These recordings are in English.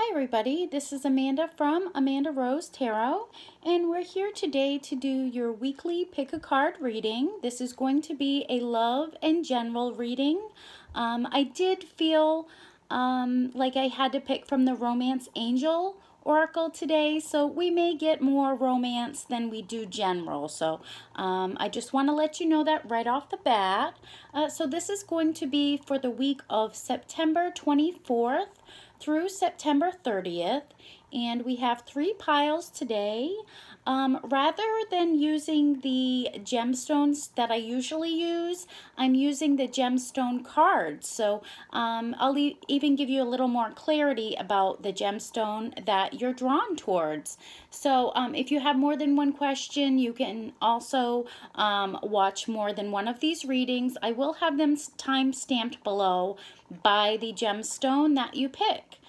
Hi everybody, this is Amanda from Amanda Rose Tarot, and we're here today to do your weekly pick a card reading. This is going to be a love and general reading. I did feel like I had to pick from the Romance Angel Oracle today, so we may get more romance than we do general. So I just want to let you know that right off the bat. So this is going to be for the week of September 24th through September 30th, and we have 3 piles today. Rather than using the gemstones that I usually use, I'm using the gemstone cards. So I'll even give you a little more clarity about the gemstone that you're drawn towards. So if you have more than one question, you can also watch more than one of these readings. I will have them time-stamped below by the gemstone that you pick.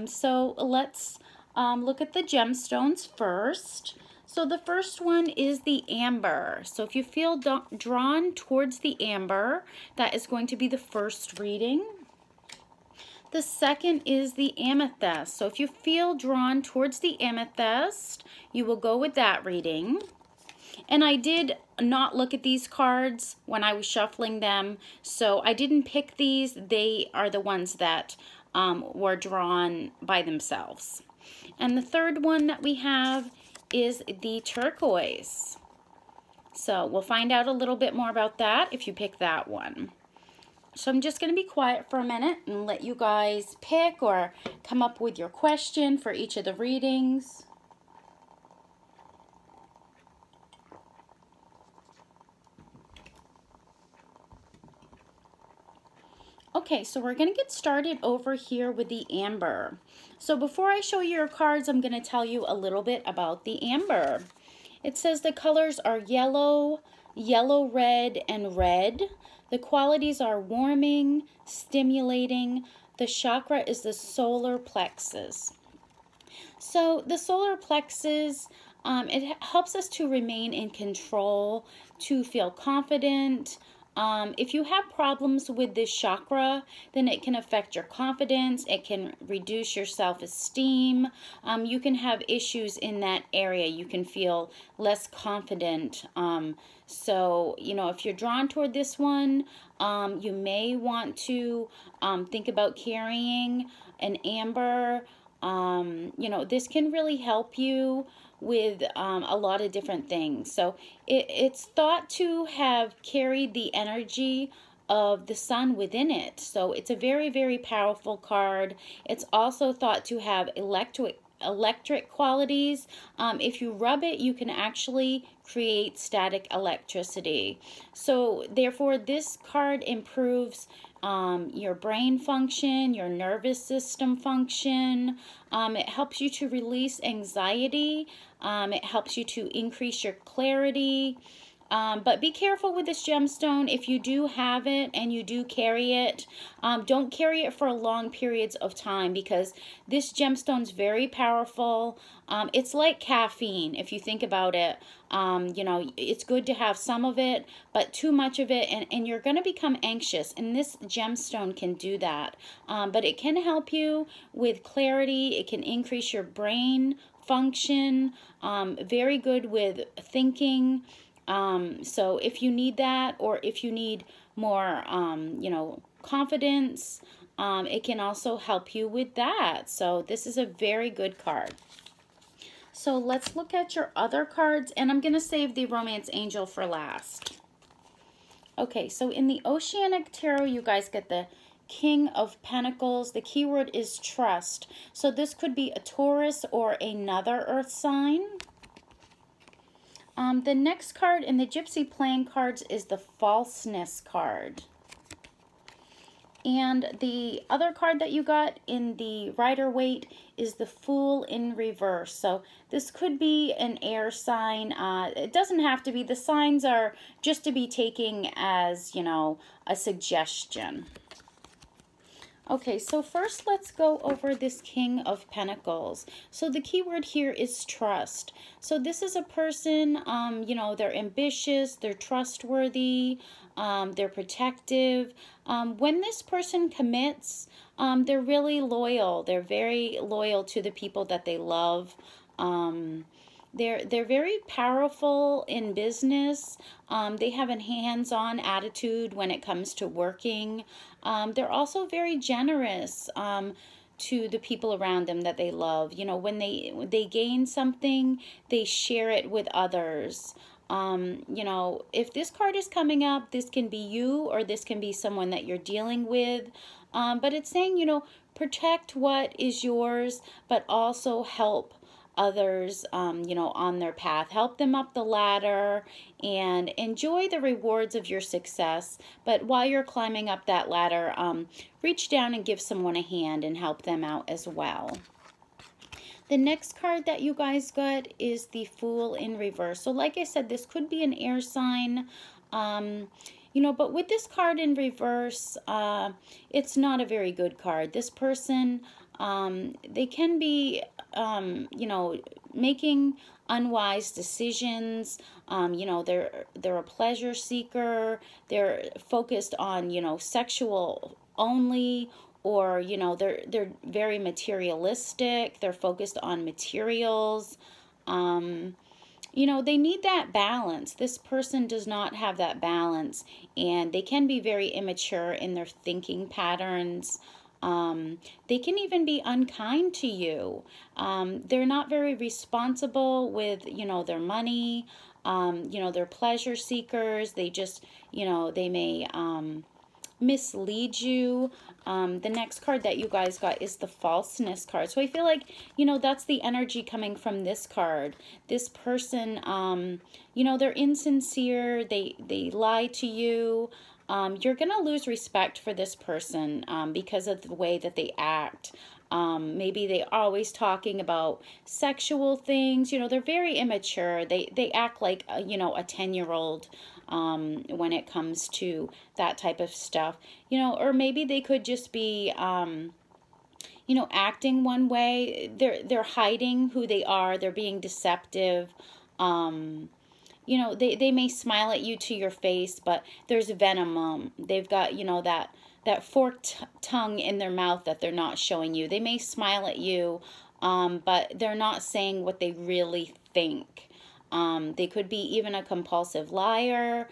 So let's look at the gemstones first. So the first one is the amber. So if you feel drawn towards the amber, that is going to be the first reading. The second is the amethyst. So if you feel drawn towards the amethyst, you will go with that reading. And I did not look at these cards when I was shuffling them, so I didn't pick these. They are the ones that were drawn by themselves. And the third one that we have is the turquoise. So we'll find out a little bit more about that if you pick that one. So I'm just going to be quiet for a minute and let you guys pick or come up with your question for each of the readings. Okay, so we're going to get started over here with the amber. So before I show you your cards, I'm going to tell you a little bit about the amber. It says the colors are yellow, yellow, red, and red. The qualities are warming, stimulating. The chakra is the solar plexus. So the solar plexus, it helps us to remain in control, to feel confident. If you have problems with this chakra, then it can affect your confidence. It can reduce your self-esteem. You can have issues in that area. You can feel less confident. So, you know, if you're drawn toward this one, you may want to think about carrying an amber. You know, this can really help you with a lot of different things. So it's thought to have carried the energy of the sun within it. So it's a very, very powerful card. It's also thought to have electric qualities. If you rub it, you can actually create static electricity. So therefore, this card improves your brain function, your nervous system function. It helps you to release anxiety. It helps you to increase your clarity. But be careful with this gemstone. If you do have it and you do carry it, don't carry it for long periods of time, because this gemstone is very powerful. It's like caffeine, if you think about it. You know, it's good to have some of it, but too much of it, and you're going to become anxious, and this gemstone can do that. But it can help you with clarity. It can increase your brain function. Very good with thinking. So if you need that, or if you need more, you know, confidence, it can also help you with that. So this is a very good card. So let's look at your other cards, and I'm going to save the Romance Angel for last. Okay, so in the Oceanic Tarot, you guys get the King of Pentacles. The keyword is trust. So this could be a Taurus or another earth sign. The next card in the Gypsy playing cards is the Falseness card. And the other card that you got in the Rider-Waite is the Fool in reverse. So this could be an air sign. It doesn't have to be. The signs are just to be taken as, you know, a suggestion. Okay, so first let's go over this King of Pentacles. So the key word here is trust. So this is a person, you know, they're ambitious, they're trustworthy, they're protective. When this person commits, they're really loyal. They're very loyal to the people that they love. They're very powerful in business. They have a hands-on attitude when it comes to working. They're also very generous to the people around them that they love. You know, when they gain something, they share it with others. You know, if this card is coming up, this can be you or this can be someone that you're dealing with. But it's saying, you know, protect what is yours, but also help others, you know, on their path. Help them up the ladder and enjoy the rewards of your success. But while you're climbing up that ladder, reach down and give someone a hand and help them out as well. The next card that you guys got is the Fool in reverse. So like I said, this could be an air sign. You know, but with this card in reverse, it's not a very good card. This person, they can be, you know, making unwise decisions. You know, they're a pleasure seeker. They're focused on, you know, sexual only, or, you know, they're very materialistic. They're focused on materials. You know, they need that balance. This person does not have that balance, and they can be very immature in their thinking patterns. They can even be unkind to you. They're not very responsible with, you know, their money. You know, they're pleasure seekers. They just, you know, they may mislead you. The next card that you guys got is the falseness card. So I feel like, you know, that's the energy coming from this card. This person, you know, they're insincere. They lie to you. You're going to lose respect for this person because of the way that they act. Maybe they're always talking about sexual things. You know, they're very immature. They act like, you know, a 10-year-old when it comes to that type of stuff. You know, or maybe they could just be, you know, acting one way. They're hiding who they are. They're being deceptive. You know, they may smile at you to your face, but there's venom. They've got, you know, that forked tongue in their mouth that they're not showing you. They may smile at you, but they're not saying what they really think. They could be even a compulsive liar.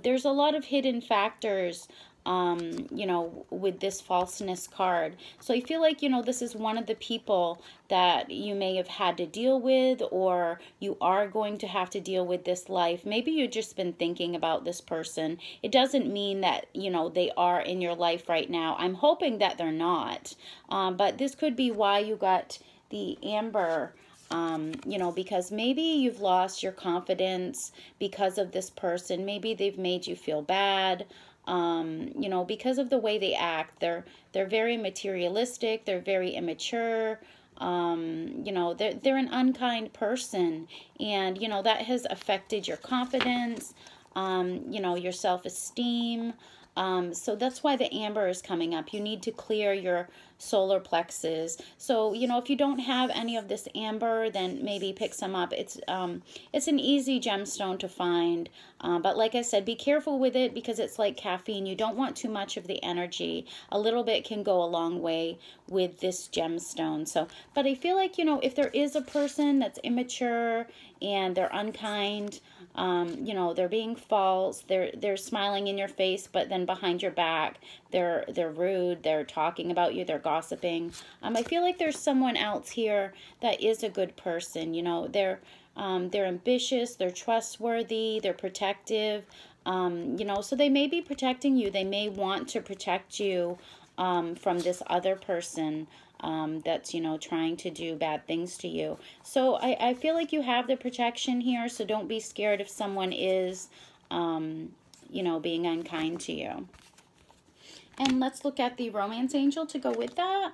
There's a lot of hidden factors, you know, with this falseness card. So I feel like, you know, this is one of the people that you may have had to deal with, or you are going to have to deal with this life. Maybe you've just been thinking about this person. It doesn't mean that, you know, they are in your life right now. I'm hoping that they're not. But this could be why you got the amber. You know, because maybe you've lost your confidence because of this person. Maybe they've made you feel bad. You know, because of the way they act. They're very materialistic. They're very immature. You know, they're an unkind person, and, you know, that has affected your confidence, you know, your self-esteem. So that's why the amber is coming up. You need to clear your solar plexus. So, you know, if you don't have any of this amber, then maybe pick some up. It's an easy gemstone to find. But like I said, be careful with it because it's like caffeine. You don't want too much of the energy. A little bit can go a long way with this gemstone. So, but I feel like, you know, if there is a person that's immature and they're unkind, you know, they're being false, they're smiling in your face, but then behind your back, they're rude, they're talking about you, they're gossiping. I feel like there's someone else here that is a good person. You know, they're ambitious, they're trustworthy, they're protective. You know, so they may be protecting you. They may want to protect you from this other person that's, you know, trying to do bad things to you. So I feel like you have the protection here, so don't be scared if someone is, you know, being unkind to you. And let's look at the romance angel to go with that.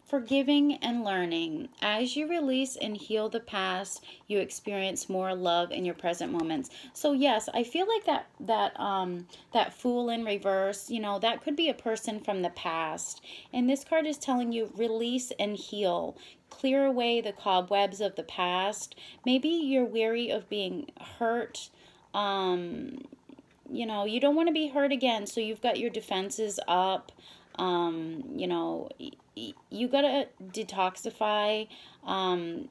Forgiving and learning. As you release and heal the past, you experience more love in your present moments. So yes, I feel like that fool in reverse, you know, that could be a person from the past. And this card is telling you release and heal. Clear away the cobwebs of the past. Maybe you're weary of being hurt. You know, you don't want to be hurt again, so you've got your defenses up. You know, you gotta detoxify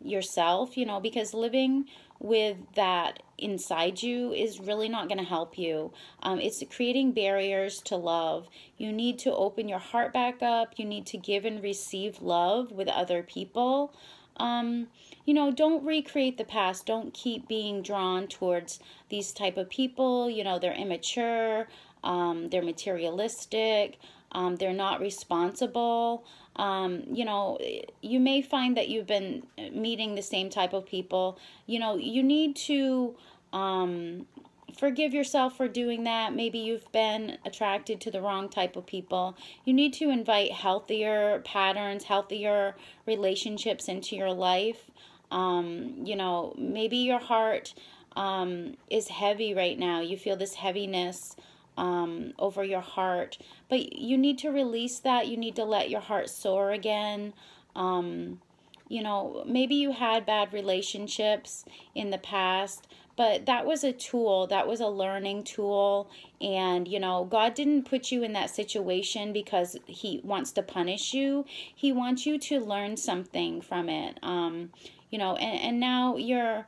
yourself, you know, because living with that inside you is really not going to help you. It's creating barriers to love. You need to open your heart back up. You need to give and receive love with other people. You know, don't recreate the past. Don't keep being drawn towards these type of people. You know, they're immature, they're materialistic, they're not responsible. You know, you may find that you've been meeting the same type of people. You know, you need to forgive yourself for doing that. Maybe you've been attracted to the wrong type of people. You need to invite healthier patterns, healthier relationships into your life. You know, maybe your heart is heavy right now. You feel this heaviness over your heart, but you need to release that. You need to let your heart soar again. You know, maybe you had bad relationships in the past, but that was a tool, that was a learning tool. And, you know, God didn't put you in that situation because he wants to punish you. He wants you to learn something from it. You know, and now you're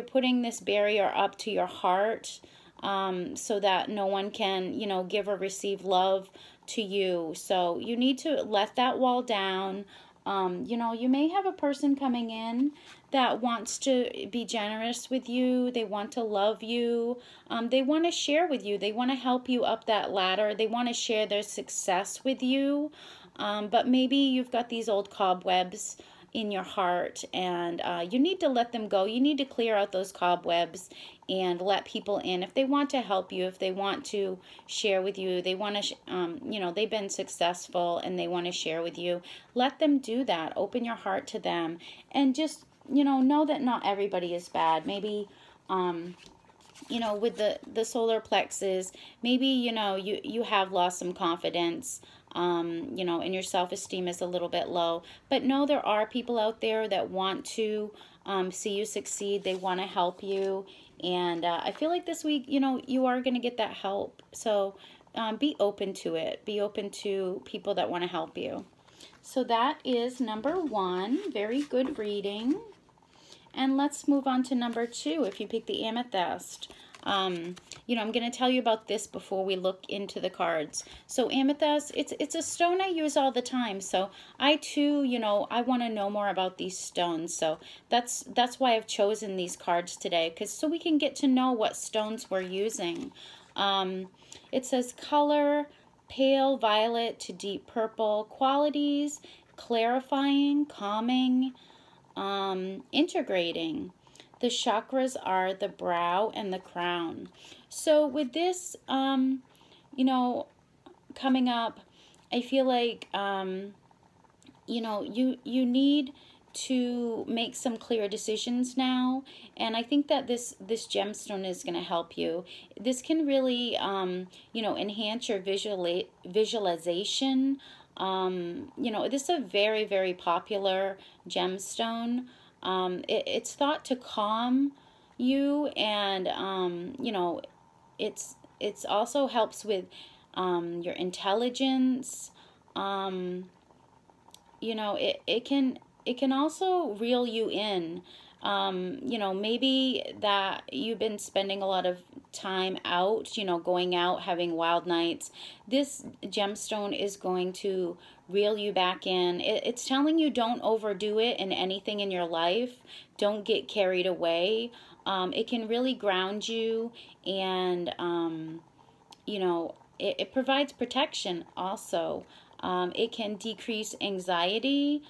putting this barrier up to your heart, so that no one can, you know, give or receive love to you. So you need to let that wall down. You know, you may have a person coming in that wants to be generous with you. They want to love you. They want to share with you. They want to help you up that ladder. They want to share their success with you. But maybe you've got these old cobwebs in your heart, and you need to let them go. You need to clear out those cobwebs and let people in if they want to help you, if they want to share with you, they want to you know, they've been successful and they want to share with you. Let them do that. Open your heart to them, and just, you know that not everybody is bad. Maybe you know, with the solar plexus, maybe, you know, you have lost some confidence, you know, and your self-esteem is a little bit low. But no, there are people out there that want to see you succeed. They want to help you. And I feel like this week, you know, you are going to get that help. So be open to it. Be open to people that want to help you. So that is number 1. Very good reading. And let's move on to number 2, if you pick the amethyst. You know, I'm going to tell you about this before we look into the cards. So amethyst, it's a stone I use all the time. So I too, you know, I want to know more about these stones. So that's why I've chosen these cards today, because so we can get to know what stones we're using. It says color, pale violet to deep purple. Qualities, clarifying, calming, integrating. The chakras are the brow and the crown. So with this, you know, coming up, I feel like, you know, you need to make some clear decisions now, and I think that this gemstone is going to help you. This can really, you know, enhance your visualization. You know, this is a very, very popular gemstone. It's thought to calm you, and you know, it's also helps with your intelligence. You know, it can also reel you in. You know, maybe that you've been spending a lot of time out, you know, going out, having wild nights. This gemstone is going to reel you back in. It's telling you don't overdo it in anything in your life. Don't get carried away. It can really ground you, and, you know, it provides protection also. It can decrease anxiety.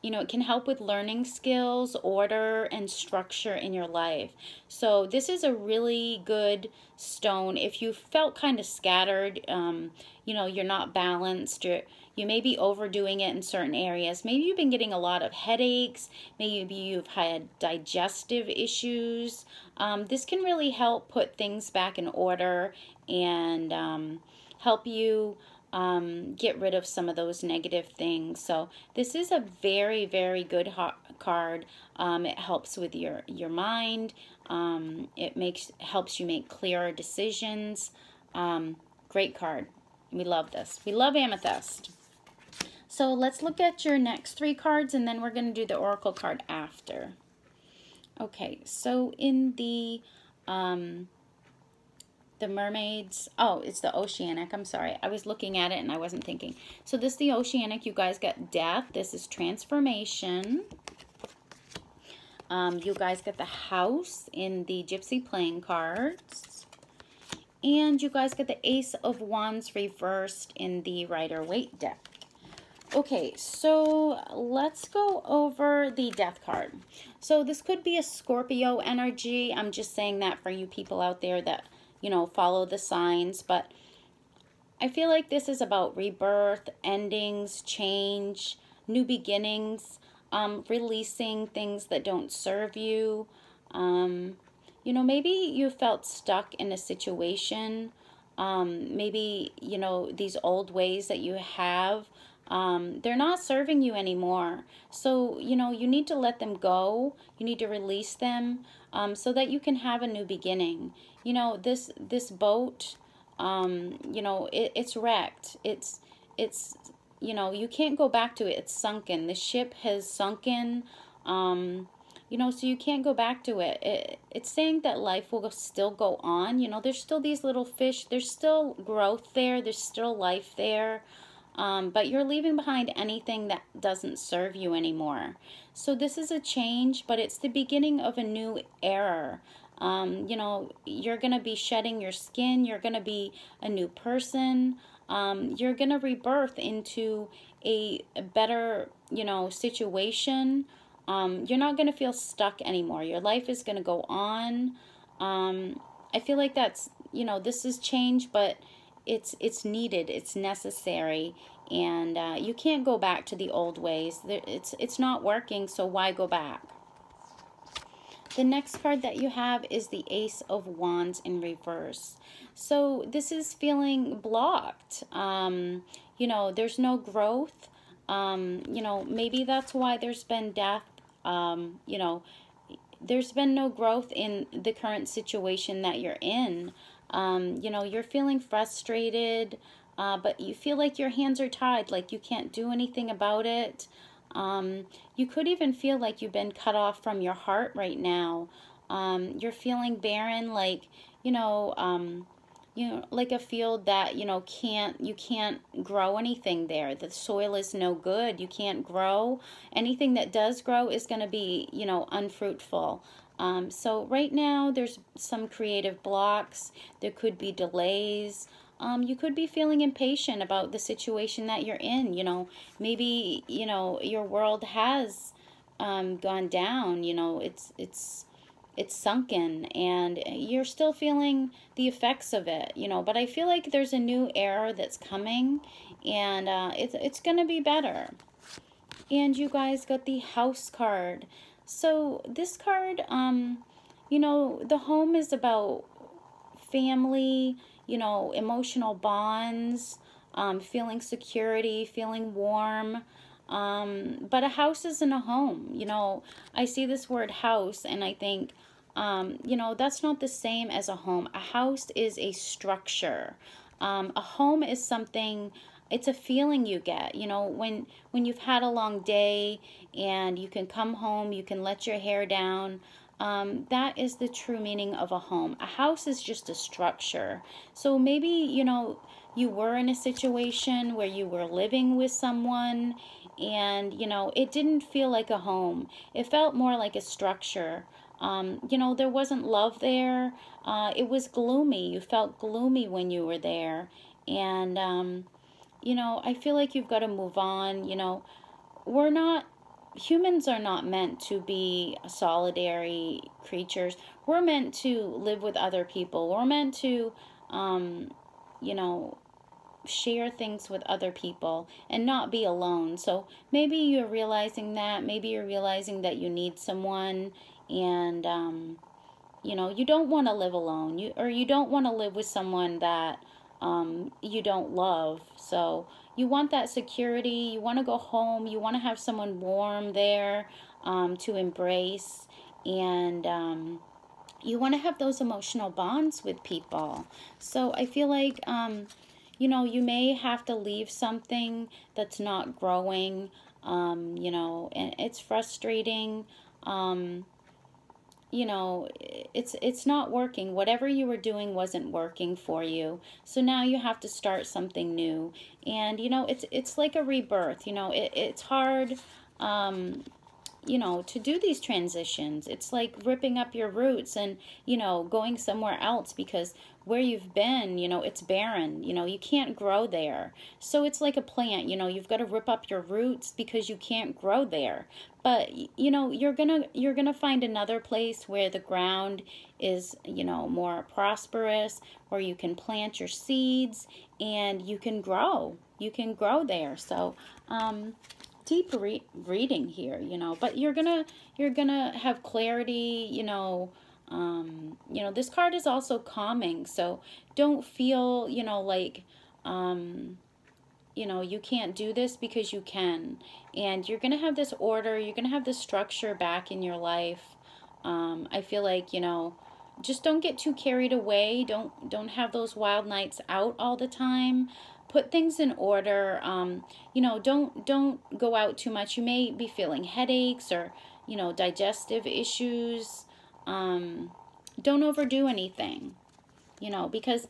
You know, it can help with learning skills, order, and structure in your life. So this is a really good stone. If you felt kind of scattered, you know, you're not balanced, you may be overdoing it in certain areas. Maybe you've been getting a lot of headaches. Maybe you've had digestive issues. This can really help put things back in order and help you get rid of some of those negative things. So this is a very, very good card. It helps with your mind. It helps you make clearer decisions. Great card. We love this. We love Amethyst. So let's look at your next 3 cards, and then we're going to do the Oracle card after. Okay, so in the mermaids, oh, it's the oceanic. I'm sorry. I was looking at it and I wasn't thinking. So this is the oceanic. You guys got death. This is transformation. You guys get the house in the gypsy playing cards. And you guys get the Ace of Wands reversed in the Rider-Waite deck. Okay, so let's go over the death card. So this could be a Scorpio energy. I'm just saying that for you people out there that, you know, follow the signs. But I feel like this is about rebirth, endings, change, new beginnings, releasing things that don't serve you. You know, maybe you felt stuck in a situation. Maybe, you know, these old ways that you have, they're not serving you anymore. So, you know, you need to let them go. You need to release them so that you can have a new beginning. You know, this boat, you know, it's wrecked. It's, you know, you can't go back to it. It's sunken. The ship has sunken. You know, so you can't go back to it. It's saying that life will still go on. You know, there's still these little fish. There's still growth there. There's still life there. But you're leaving behind anything that doesn't serve you anymore. So this is a change, but it's the beginning of a new era. You know, you're going to be shedding your skin. You're going to be a new person. You're going to rebirth into a better, you know, situation. You're not going to feel stuck anymore. Your life is going to go on. I feel like that's, you know, this is change, but it's needed. It's necessary. And you can't go back to the old ways. It's not working, so why go back? The next card that you have is the Ace of Wands in reverse. So this is feeling blocked. You know, there's no growth. You know, maybe that's why there's been death. You know, there's been no growth in the current situation that you're in. You know, you're feeling frustrated, but you feel like your hands are tied, like you can't do anything about it. You could even feel like you've been cut off from your heart right now. You're feeling barren, like, you know, like a field that, you know, you can't grow anything there. The soil is no good. You can't grow. Anything that does grow is going to be, you know, unfruitful. So right now there's some creative blocks. There could be delays. You could be feeling impatient about the situation that you're in. You know, maybe, you know, your world has gone down. You know, it's sunken, and you're still feeling the effects of it. You know, but I feel like there's a new era that's coming, and it's gonna be better. And you guys got the House card. So this card, you know, the home is about family, you know, emotional bonds, feeling security, feeling warm. But a house isn't a home. You know, I see this word house and I think, you know, that's not the same as a home. A house is a structure. A home is something, it's a feeling you get, you know, when you've had a long day and you can come home, you can let your hair down. That is the true meaning of a home. A house is just a structure. So maybe, you know, you were in a situation where you were living with someone and, you know, it didn't feel like a home. It felt more like a structure. You know, there wasn't love there. It was gloomy. You felt gloomy when you were there. And, you know, I feel like you've got to move on. You know, humans are not meant to be solitary creatures. We're meant to live with other people. We're meant to, you know, share things with other people and not be alone. So maybe you're realizing that. Maybe you're realizing that you need someone, and, you know, you don't want to live alone. You don't want to live with someone that you don't love. So you want that security. You want to go home. You want to have someone warm there to embrace. And, you want to have those emotional bonds with people. So I feel like, you know, you may have to leave something that's not growing, you know, and it's frustrating. You know, it's not working. Whatever you were doing wasn't working for you. So now you have to start something new. And, you know, it's like a rebirth. You know, it's hard, you know, to do these transitions. It's like ripping up your roots and, you know, going somewhere else, because where you've been, you know, it's barren. You know, you can't grow there. So it's like a plant, you know, you've got to rip up your roots because you can't grow there. But, you know, you're gonna find another place where the ground is, you know, more prosperous, where you can plant your seeds and you can grow. You can grow there. So, deep reading here, you know, but you're gonna have clarity, you know. You know, this card is also calming, so don't feel, you know, like, you know, you can't do this, because you can. And you're gonna have this order, you're gonna have this structure back in your life. I feel like, you know, just don't get too carried away. Don't have those wild nights out all the time. Put things in order. You know, don't go out too much. You may be feeling headaches or, you know, digestive issues. Don't overdo anything, you know, because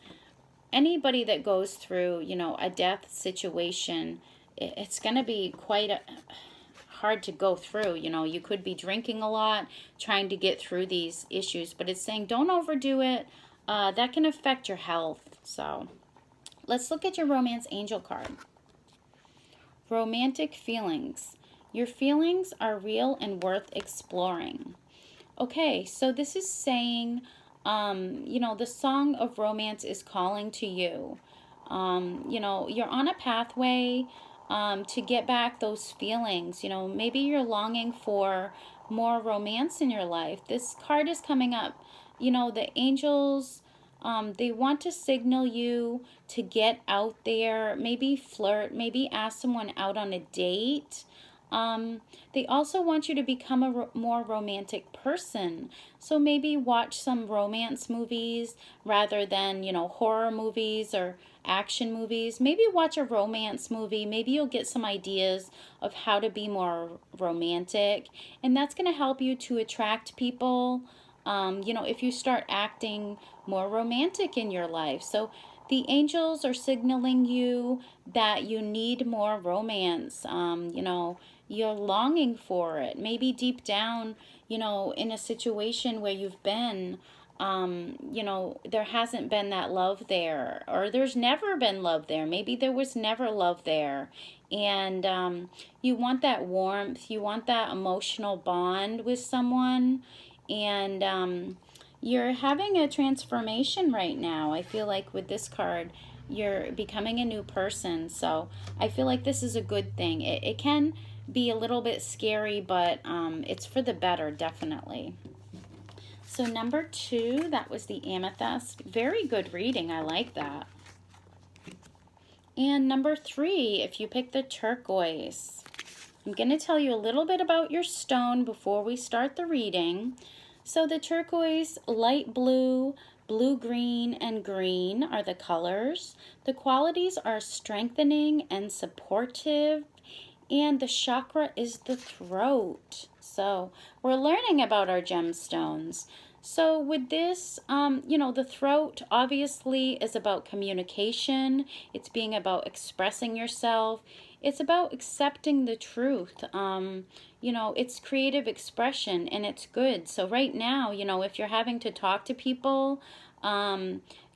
anybody that goes through, you know, a death situation, it's going to be quite hard to go through. You know, you could be drinking a lot, trying to get through these issues, but it's saying don't overdo it. That can affect your health. So let's look at your romance angel card. Romantic feelings. Your feelings are real and worth exploring. Okay, so this is saying, you know, the song of romance is calling to you. You know, you're on a pathway to get back those feelings. You know, maybe you're longing for more romance in your life. This card is coming up. You know, the angels, they want to signal you to get out there, maybe flirt, maybe ask someone out on a date. They also want you to become a more romantic person. So maybe watch some romance movies rather than, you know, horror movies or action movies. Maybe watch a romance movie. Maybe you'll get some ideas of how to be more romantic. And that's going to help you to attract people, you know, if you start acting more romantic in your life. So the angels are signaling you that you need more romance. You know, you're longing for it. Maybe deep down, you know, in a situation where you've been, you know, there hasn't been that love there, or there's never been love there. Maybe there was never love there. And you want that warmth, you want that emotional bond with someone. And you're having a transformation right now. I feel like with this card, you're becoming a new person. So I feel like this is a good thing. It can be a little bit scary, but it's for the better, definitely. So number 2, that was the Amethyst. Very good reading. I like that. And number 3, if you pick the Turquoise, I'm going to tell you a little bit about your stone before we start the reading. So the turquoise, light blue, blue-green, and green are the colors. The qualities are strengthening and supportive, and the chakra is the throat. So we're learning about our gemstones. So with this, you know, the throat obviously is about communication. It's being about expressing yourself. It's about accepting the truth. You know, it's creative expression, and it's good. So right now, you know, if you're having to talk to people,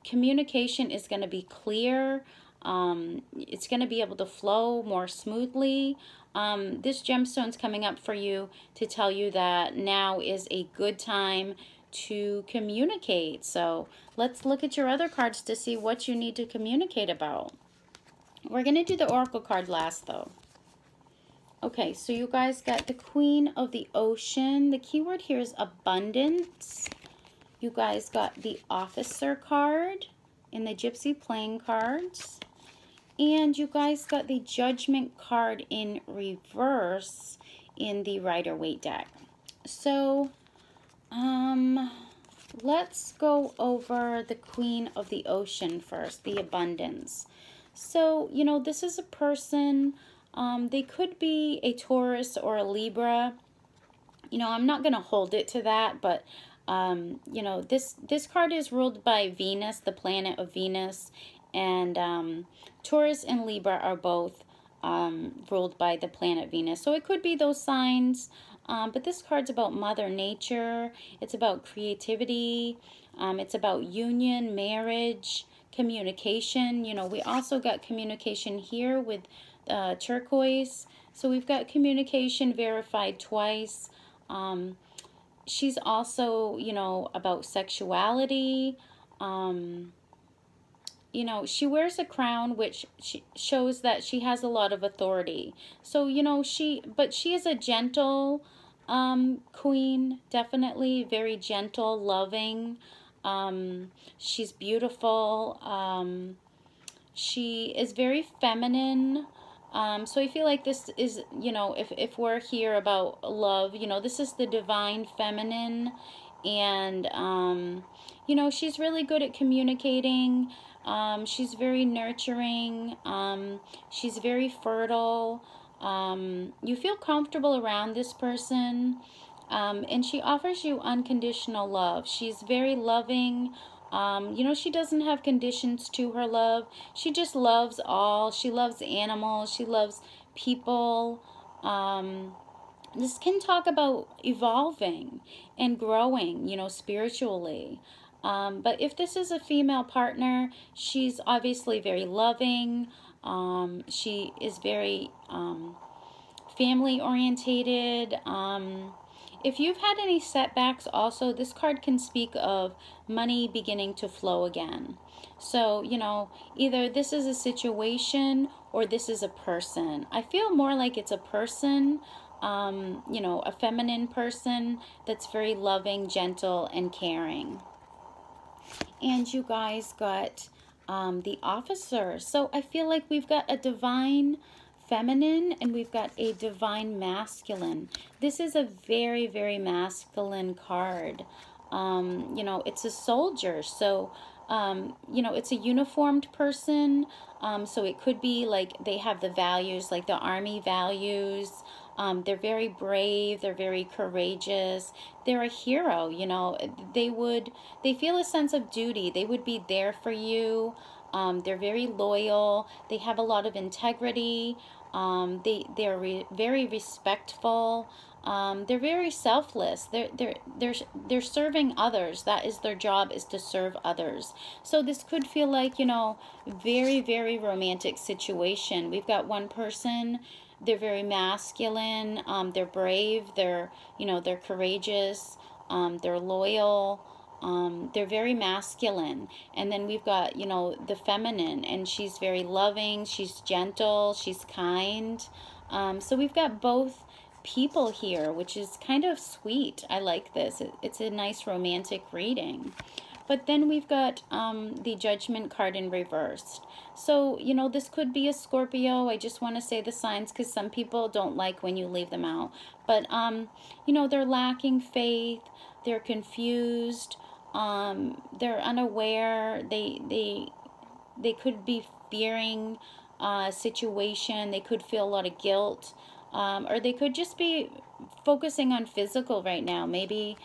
communication is going to be clear. It's going to be able to flow more smoothly. This gemstone's coming up for you to tell you that now is a good time to communicate. So let's look at your other cards to see what you need to communicate about. We're going to do the oracle card last, though. Okay, so you guys got the Queen of the Ocean. The keyword here is abundance. You guys got the Officer card in the Gypsy playing cards. And you guys got the Judgment card in reverse in the Rider-Waite deck. So, let's go over the Queen of the Ocean first, the abundance. So, you know, this is a person, they could be a Taurus or a Libra. You know, I'm not going to hold it to that, but, you know, this card is ruled by Venus, the planet of Venus, and Taurus and Libra are both ruled by the planet Venus. So it could be those signs, but this card's about Mother Nature. It's about creativity. It's about union, marriage, communication. You know, we also got communication here with Turquoise. So we've got communication verified twice. She's also, you know, about sexuality. You know, she wears a crown, which shows that she has a lot of authority. So, you know, but she is a gentle queen, definitely very gentle, loving. She's beautiful. She is very feminine. So I feel like this is, you know, if we're here about love, you know, this is the divine feminine. And, you know, she's really good at communicating. She's very nurturing. She's very fertile. You feel comfortable around this person. And she offers you unconditional love. She's very loving. You know, she doesn't have conditions to her love. She just loves all. She loves animals. She loves people. This can talk about evolving and growing, you know, spiritually. But if this is a female partner, she's obviously very loving. She is very family orientated. If you've had any setbacks also, this card can speak of money beginning to flow again. So, you know, either this is a situation or this is a person. I feel more like it's a person, you know, a feminine person that's very loving, gentle, and caring. And you guys got the Officer. So I feel like we've got a divine feminine and we've got a divine masculine. This is a very, very masculine card. You know, it's a soldier. So, you know, it's a uniformed person. So it could be like they have the values, like the army values. They're very brave. They're very courageous. They're a hero. You know, they feel a sense of duty. They would be there for you. They're very loyal. They have a lot of integrity. They're very respectful. They're very selfless. They're serving others. That is their job, is to serve others. So this could feel like, you know, very, very romantic situation. We've got one person. They're very masculine. They're brave. They're, you know, they're courageous. They're loyal. They're very masculine. And then we've got, you know, the feminine, and she's very loving. She's gentle. She's kind. So we've got both people here, which is kind of sweet. I like this. It's a nice romantic reading. But then we've got the Judgment card in reversed. So, you know, this could be a Scorpio. I just want to say the signs because some people don't like when you leave them out. But, you know, they're lacking faith. They're confused. They're unaware. They could be fearing a situation. They could feel a lot of guilt. Or they could just be focusing on physical right now. Maybe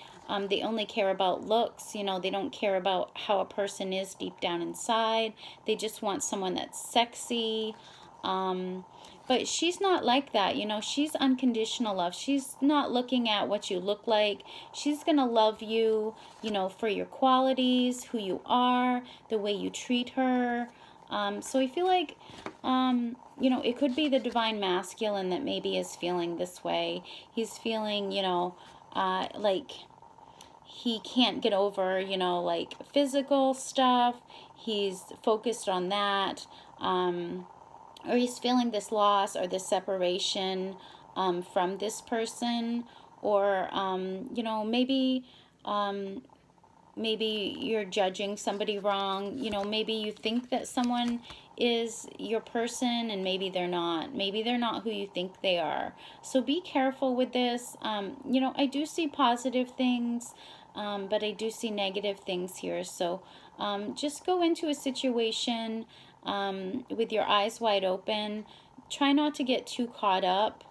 they only care about looks. You know, they don't care about how a person is deep down inside. They just want someone that's sexy. But she's not like that. You know, she's unconditional love. She's not looking at what you look like. She's going to love you, you know, for your qualities, who you are, the way you treat her. So I feel like, you know, it could be the divine masculine that maybe is feeling this way. He's feeling, you know, like he can't get over, you know, like physical stuff. He's focused on that. Or he's feeling this loss or this separation from this person. Or, you know, maybe maybe you're judging somebody wrong. You know, maybe you think that someone is your person and maybe they're not. Maybe they're not who you think they are. So be careful with this. You know, I do see positive things, but I do see negative things here. So just go into a situation with your eyes wide open. Try not to get too caught up.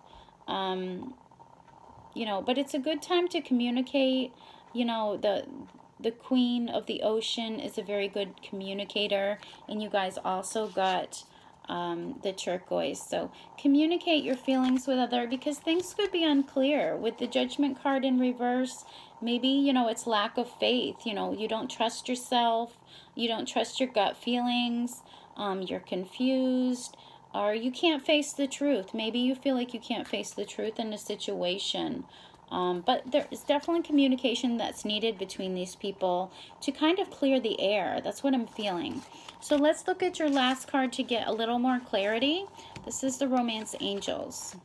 You know, but it's a good time to communicate. You know, the Queen of the Ocean is a very good communicator, and you guys also got the Turquoise. So communicate your feelings with other, because things could be unclear. With the Judgment card in reverse, maybe, you know, it's lack of faith. You know, you don't trust yourself, you don't trust your gut feelings, you're confused, or you can't face the truth. Maybe you feel like you can't face the truth in a situation. But there is definitely communication that's needed between these people to kind of clear the air. That's what I'm feeling. So let's look at your last card to get a little more clarity. This is the Romance Angels.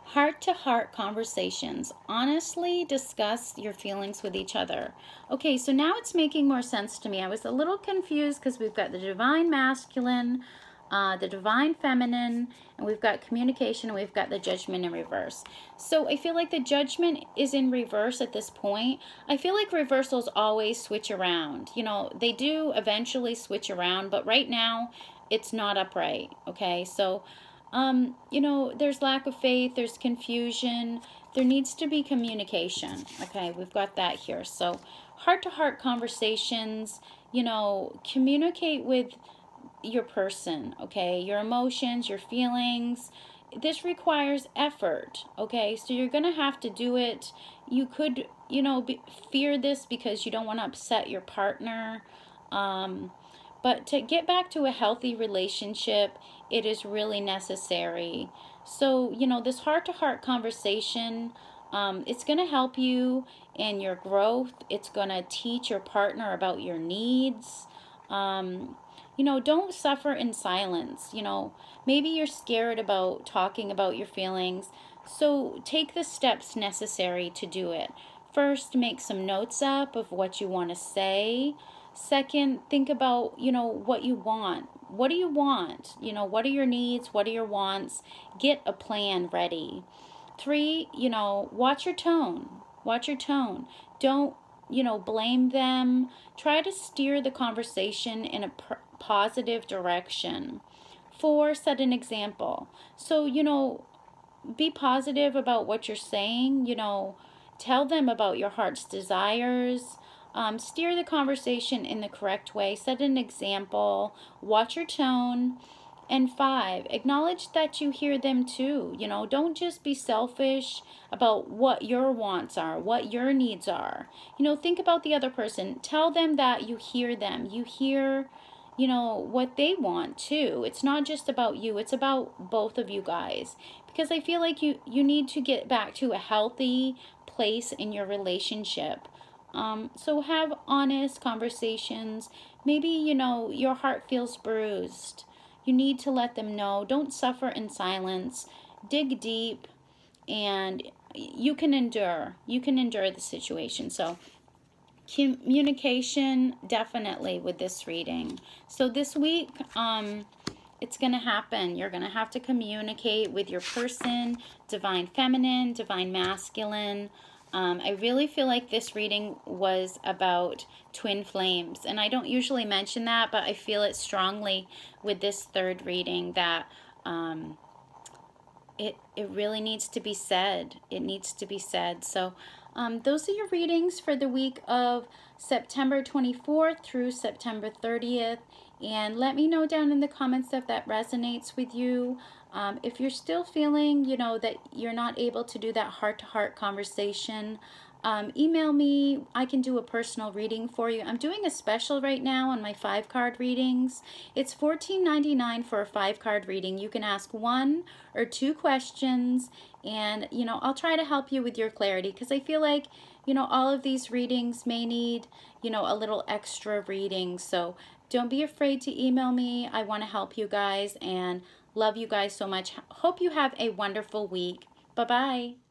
Heart-to-heart conversations. Honestly discuss your feelings with each other. Okay, so now it's making more sense to me. I was a little confused because we've got the Divine Masculine, the Divine Feminine, and we've got communication, and we've got the Judgment in reverse. So I feel like the Judgment is in reverse at this point. I feel like reversals always switch around. You know, they do eventually switch around, but right now it's not upright. Okay, so you know, there's lack of faith, there's confusion, there needs to be communication. Okay, we've got that here. So heart-to-heart conversations, you know, communicate with your person, okay, your emotions, your feelings. This requires effort, okay, so you're gonna have to do it. You could, you know, fear this because you don't want to upset your partner, but to get back to a healthy relationship, it is really necessary. So, you know, this heart-to-heart conversation, it's going to help you in your growth. It's going to teach your partner about your needs. You know, don't suffer in silence. You know, maybe you're scared about talking about your feelings. So take the steps necessary to do it. First, make some notes up of what you want to say. Second, think about, you know, what you want. What do you want? You know, what are your needs? What are your wants? Get a plan ready. 3, you know, watch your tone. Watch your tone. Don't, you know, blame them. Try to steer the conversation in a positive direction. 4, set an example. So, you know, be positive about what you're saying. You know, tell them about your heart's desires. Steer the conversation in the correct way. Set an example. Watch your tone. And 5, acknowledge that you hear them too. You know, don't just be selfish about what your wants are, what your needs are. You know, think about the other person. Tell them that you hear them. You hear, you know, what they want too. It's not just about you. It's about both of you guys. Because I feel like you need to get back to a healthy place in your relationship. So have honest conversations. Maybe, you know, your heart feels bruised. You need to let them know. Don't suffer in silence. Dig deep, and you can endure. You can endure the situation. So communication, definitely, with this reading. So this week, it's going to happen. You're going to have to communicate with your person, Divine Feminine, Divine Masculine. I really feel like this reading was about twin flames, and I don't usually mention that, but I feel it strongly with this third reading that it really needs to be said. It needs to be said. So those are your readings for the week of September 24th through September 30th. And let me know down in the comments if that resonates with you. If you're still feeling, you know, that you're not able to do that heart-to-heart conversation, email me. I can do a personal reading for you. I'm doing a special right now on my 5-card readings. It's $14.99 for a 5-card reading. You can ask 1 or 2 questions, and, you know, I'll try to help you with your clarity, because I feel like, you know, all of these readings may need, you know, a little extra reading. So don't be afraid to email me. I want to help you guys, and love you guys so much. Hope you have a wonderful week. Bye-bye.